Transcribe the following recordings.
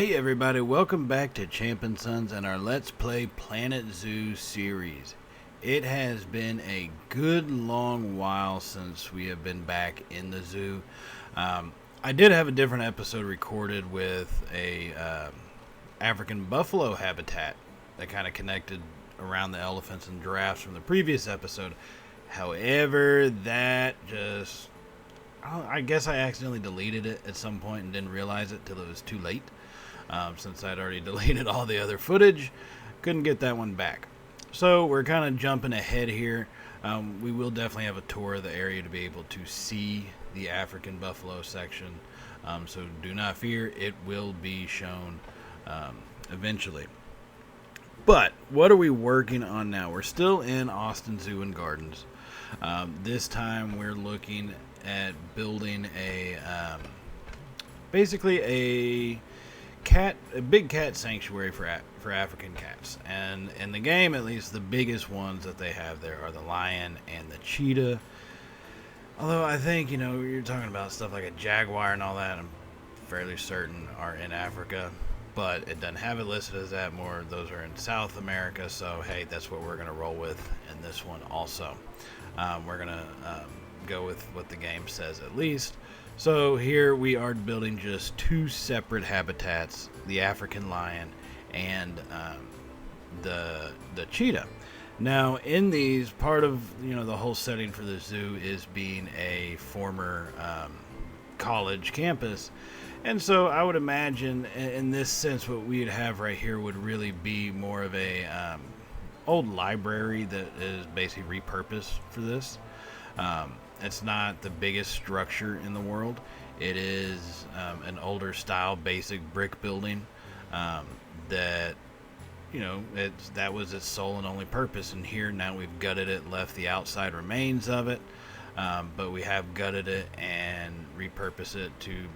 Hey everybody, welcome back to Champ and Sons and our Let's Play Planet Zoo series. It has been a good long while since we have been back in the zoo. I did have a different episode recorded with a African buffalo habitat that kind of connected around the elephants and giraffes from the previous episode. However, that just... I guess I accidentally deleted it at some point and didn't realize it till it was too late. Since I'd already deleted all the other footage, couldn't get that one back. So we're kind of jumping ahead here. We will definitely have a tour of the area to be able to see the African buffalo section. So do not fear, it will be shown eventually. But what are we working on now? We're still in Austin Zoo and Gardens. This time we're looking at building basically a big cat sanctuary for African cats. And in the game, at least, the biggest ones that they have there are the lion and the cheetah. Although I think, you're talking about stuff like a jaguar and all that, I'm fairly certain are in Africa, but it doesn't have it listed as that. More those are in South America, so hey, that's what we're going to roll with in this one also. We're going to go with what the game says at least. So here we are building just two separate habitats, the African lion and the cheetah. Now in these, part of the whole setting for the zoo is being a former college campus, and so I would imagine in this sense what we'd have right here would really be more of a old library that is basically repurposed for this. It's not the biggest structure in the world. It is an older style basic brick building that that was its sole and only purpose. And here now we've gutted it, left the outside remains of it, but we have gutted it and repurposed it to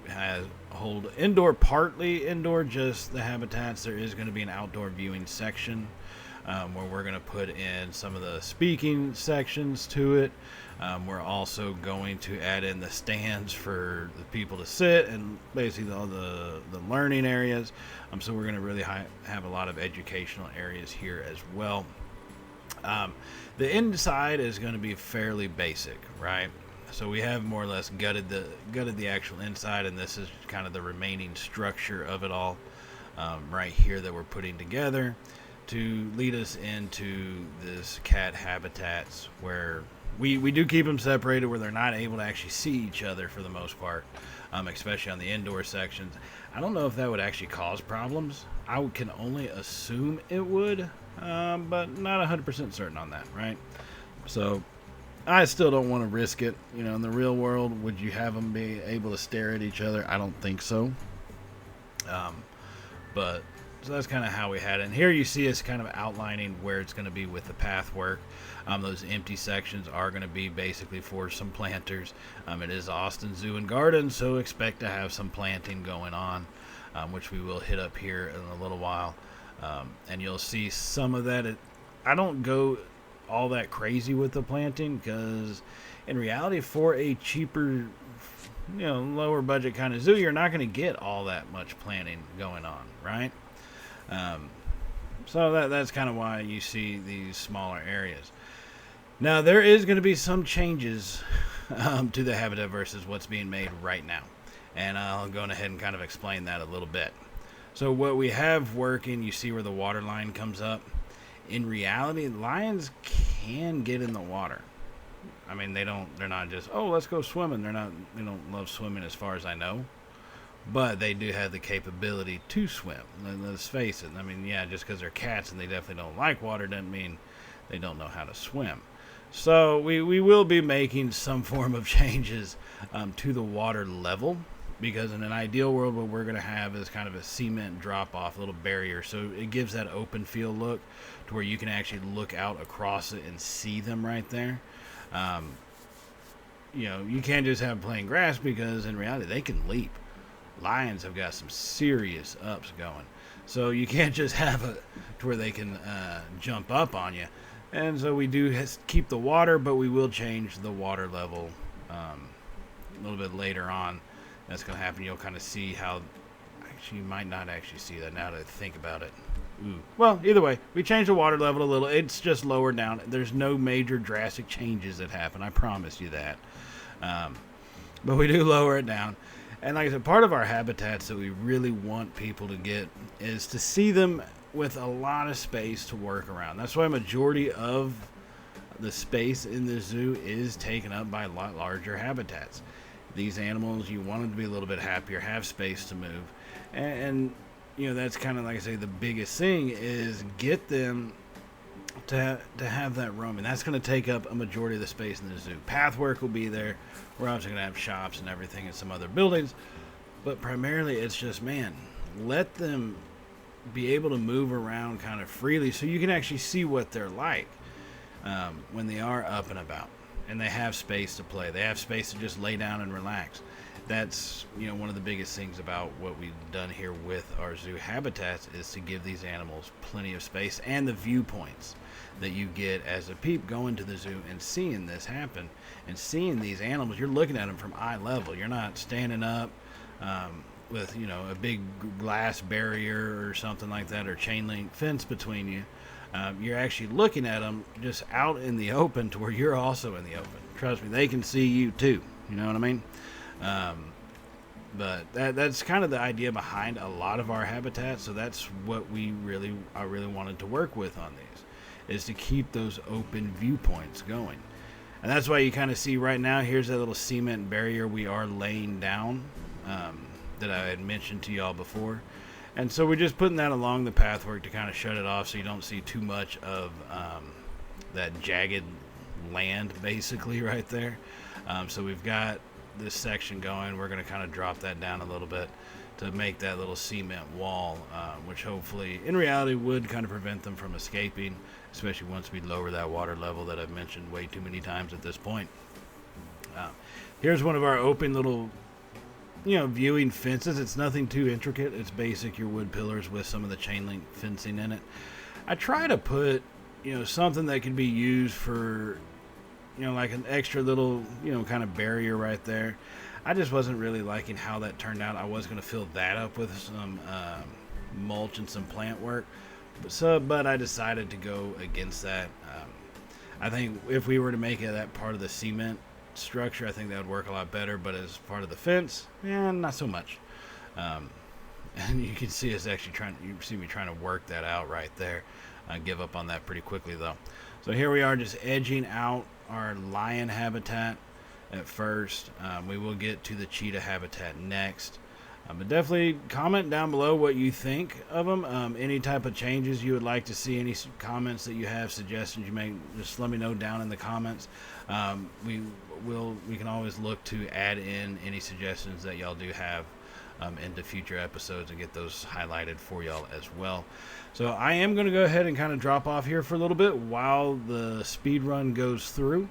hold indoor, partly indoor, just the habitats. There is going to be an outdoor viewing section where we're going to put in some of the speaking sections to it. We're also going to add in the stands for the people to sit and basically all the learning areas. So we're going to really have a lot of educational areas here as well. The inside is going to be fairly basic, right? So we have more or less gutted the actual inside, and this is kind of the remaining structure of it all right here that we're putting together to lead us into this cat habitats where we do keep them separated, where they're not able to actually see each other for the most part, especially on the indoor sections. I don't know if that would actually cause problems. I can only assume it would, but not 100% certain on that, right? So I still don't want to risk it. In the real world, would you have them be able to stare at each other? I don't think so. But so that's kind of how we had it. And here you see us kind of outlining where it's going to be with the path work. Those empty sections are going to be basically for some planters. It is Austin Zoo and Gardens, so expect to have some planting going on, which we will hit up here in a little while. And you'll see some of that. I don't go all that crazy with the planting because in reality, for a cheaper, lower budget kind of zoo, you're not going to get all that much planting going on, right? So that's kind of why you see these smaller areas. Now there is going to be some changes to the habitat versus what's being made right now, and I'll go ahead and kind of explain that a little bit. So what we have working, you see where the water line comes up. In reality, lions can get in the water. I mean, they're not just, oh, let's go swimming. They don't love swimming as far as I know. But they do have the capability to swim. Let's face it. I mean, yeah, just because they're cats and they definitely don't like water doesn't mean they don't know how to swim. So we will be making some form of changes to the water level, because in an ideal world, what we're going to have is kind of a cement drop-off, a little barrier. So it gives that open field look to where you can actually look out across it and see them right there. You can't just have them playing grass, because in reality, they can leap. Lions have got some serious ups going, so you can't just have it to where they can jump up on you. And so we do keep the water, but we will change the water level a little bit later on. That's going to happen. You'll kind of see how Actually, you might not actually see that now that I think about it. Ooh. Well, either way, we changed the water level a little. It's just lower down. There's no major drastic changes that happen. I promise you that. But we do lower it down. And like I said, part of our habitats that we really want people to get is to see them with a lot of space to work around. That's why a majority of the space in the zoo is taken up by a lot larger habitats. These animals, you want them to be a little bit happier, have space to move. And you know, that's kind of, like I say, the biggest thing is get them to have that roaming. That's going to take up a majority of the space in the zoo. Pathwork will be there. We're obviously going to have shops and everything and some other buildings. But primarily it's just, man, let them be able to move around kind of freely so you can actually see what they're like when they are up and about. And they have space to play. They have space to just lay down and relax. That's, you know, one of the biggest things about what we've done here with our zoo habitats is to give these animals plenty of space and the viewpoints that you get as a peep going to the zoo and seeing this happen and seeing these animals. You're looking at them from eye level. You're not standing up with, you know, a big glass barrier or something like that, or chain link fence between you. You're actually looking at them just out in the open to where you're also in the open. Trust me, they can see you too. You know what I mean? But that's kind of the idea behind a lot of our habitats. So that's what I really wanted to work with on these, is to keep those open viewpoints going. And that's why you kind of see right now, here's that little cement barrier we are laying down that I had mentioned to y'all before. And so we're just putting that along the pathwork to kind of shut it off so you don't see too much of that jagged land basically right there. So we've got this section going. We're going to kind of drop that down a little bit to make that little cement wall, which hopefully in reality would kind of prevent them from escaping, especially once we lower that water level that I've mentioned way too many times at this point. Here's one of our open little, you know, viewing fences. It's nothing too intricate. It's basic, your wood pillars with some of the chain link fencing in it. I try to put, you know, something that can be used for, you know, like an extra little, you know, kind of barrier right there. I just wasn't really liking how that turned out. I was going to fill that up with some mulch and some plant work, but I decided to go against that. I think if we were to make that part of the cement structure, I think that would work a lot better, but as part of the fence, not so much. And you can see us actually you see me trying to work that out right there. I give up on that pretty quickly though. So here we are, just edging out our lion habitat at first. We will get to the cheetah habitat next. But definitely comment down below what you think of them. Any type of changes you would like to see, any comments that you have, suggestions you make, just let me know down in the comments. We can always look to add in any suggestions that y'all do have into future episodes and get those highlighted for y'all as well. So I am going to go ahead and kind of drop off here for a little bit while the speed run goes through.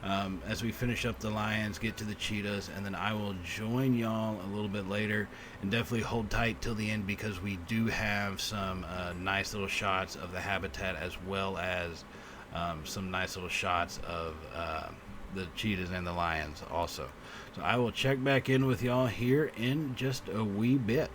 As we finish up the lions, get to the cheetahs, and then I will join y'all a little bit later. And definitely hold tight till the end, because we do have some nice little shots of the habitat, as well as some nice little shots of the cheetahs and the lions also. So I will check back in with y'all here in just a wee bit.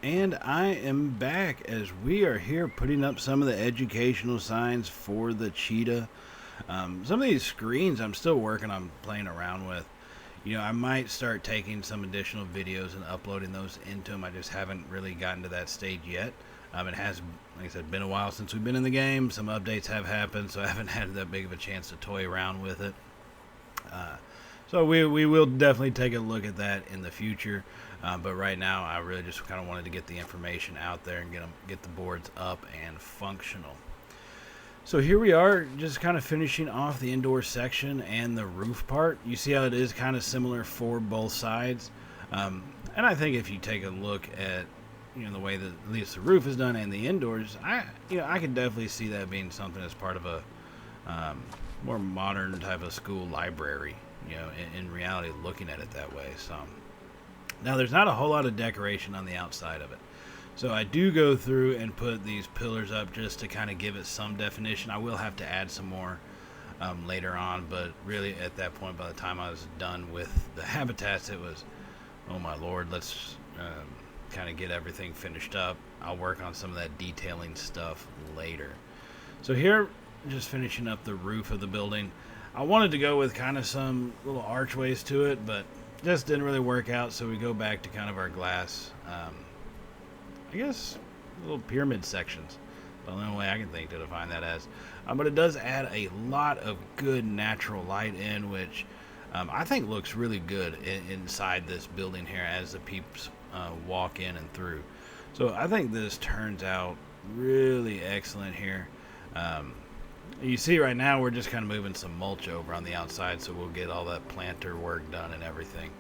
And I am back as we are here putting up some of the educational signs for the cheetah. Some of these screens I'm still working on playing around with. I might start taking some additional videos and uploading those into them. I just haven't really gotten to that stage yet. It has, like I said, been a while since we've been in the game. Some updates have happened, so I haven't had that big of a chance to toy around with it. So we will definitely take a look at that in the future. But right now, I really just kind of wanted to get the information out there and get the boards up and functional. So here we are, just kind of finishing off the indoor section and the roof part. You see how it is kind of similar for both sides. And I think if you take a look at the way that at least the roof is done and the indoors, I could definitely see that being something as part of a more modern type of school library. In reality, looking at it that way. So now there's not a whole lot of decoration on the outside of it. So I do go through and put these pillars up just to kind of give it some definition. I will have to add some more later on, but really at that point, by the time I was done with the habitats, it was, oh my lord, let's kind of get everything finished up. I'll work on some of that detailing stuff later. So here, just finishing up the roof of the building. I wanted to go with kind of some little archways to it, but just didn't really work out, so we go back to kind of our glass, I guess, little pyramid sections. The only way I can think to define that as. But it does add a lot of good natural light in, which I think looks really good inside this building here as the peeps walk in and through. So I think this turns out really excellent here. You see right now we're just kind of moving some mulch over on the outside, so we'll get all that planter work done and everything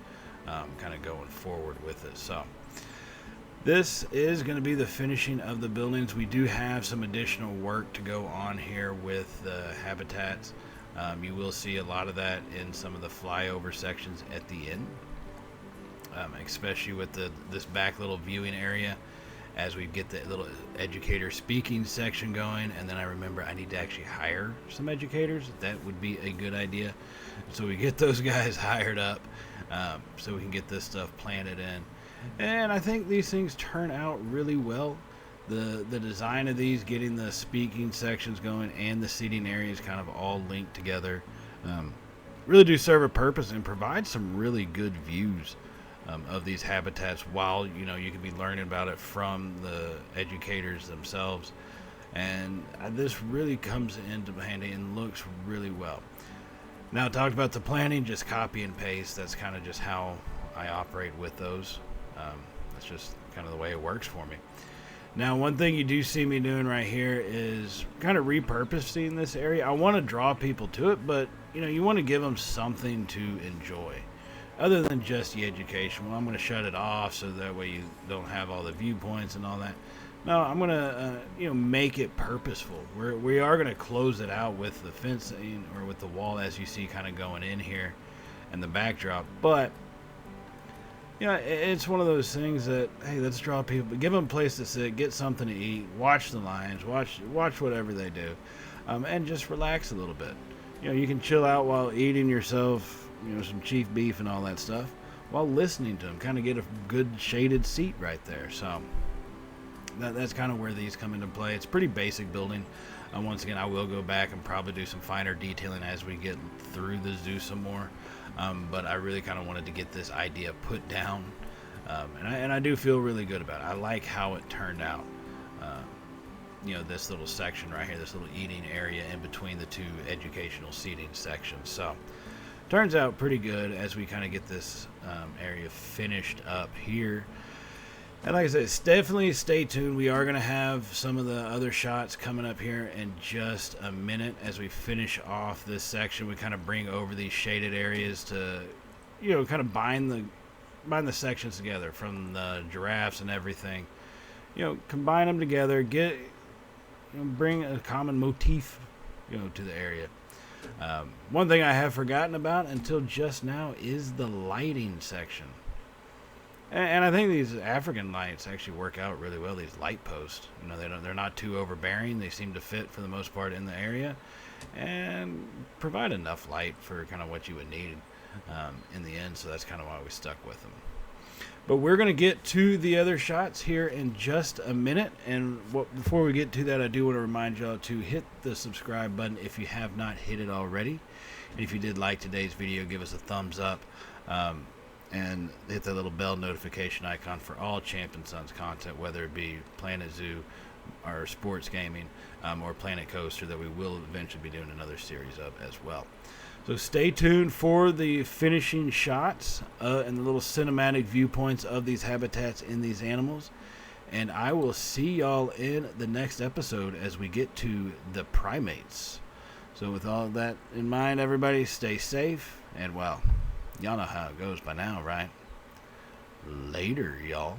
kind of going forward with it. So this is going to be the finishing of the buildings. We do have some additional work to go on here with the habitats. You will see a lot of that in some of the flyover sections at the end, especially with this back little viewing area as we get the little educator speaking section going. And then I remember I need to actually hire some educators. That would be a good idea. So we get those guys hired up so we can get this stuff planted in. And I think these things turn out really well. The design of these, getting the speaking sections going and the seating areas kind of all linked together, really do serve a purpose and provide some really good views of these habitats while you can be learning about it from the educators themselves. And this really comes into handy and looks really well. Now, talked about the planning, just copy and paste. That's kind of just how I operate with those. That's just kind of the way it works for me. Now, one thing you do see me doing right here is kind of repurposing this area. I want to draw people to it, but you want to give them something to enjoy other than just the education. Well, I'm going to shut it off so that way you don't have all the viewpoints and all that. No, I'm going to make it purposeful. We are going to close it out with the fencing or with the wall, as you see kind of going in here and the backdrop. But it's one of those things that, hey, let's draw people, give them a place to sit, get something to eat, watch the lions, watch whatever they do, and just relax a little bit. You can chill out while eating yourself, some chief beef and all that stuff, while listening to them. Kind of get a good shaded seat right there. So that's kind of where these come into play. It's pretty basic building. Once again, I will go back and probably do some finer detailing as we get through the zoo some more. But I really kind of wanted to get this idea put down, and I do feel really good about it. I like how it turned out. This little section right here, this little eating area in between the two educational seating sections. So turns out pretty good as we kind of get this area finished up here. And like I said, definitely stay tuned. We are going to have some of the other shots coming up here in just a minute as we finish off this section. We kind of bring over these shaded areas to, kind of bind the sections together from the giraffes and everything. Combine them together, bring a common motif, to the area. One thing I have forgotten about until just now is the lighting section. And I think these African lights actually work out really well. These light posts, they're not too overbearing. They seem to fit for the most part in the area, and provide enough light for kind of what you would need in the end. So that's kind of why we stuck with them. But we're going to get to the other shots here in just a minute. And before we get to that, I do want to remind y'all to hit the subscribe button if you have not hit it already. And if you did like today's video, give us a thumbs up. And hit that little bell notification icon for all Champ & Sons content, whether it be Planet Zoo or sports gaming or Planet Coaster, that we will eventually be doing another series of as well. So stay tuned for the finishing shots and the little cinematic viewpoints of these habitats in these animals. And I will see y'all in the next episode as we get to the primates. So with all of that in mind, everybody stay safe. And well, y'all know how it goes by now, right? Later, y'all.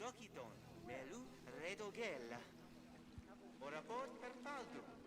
Dokiton, Melu, Redogella. Ora por per faldo.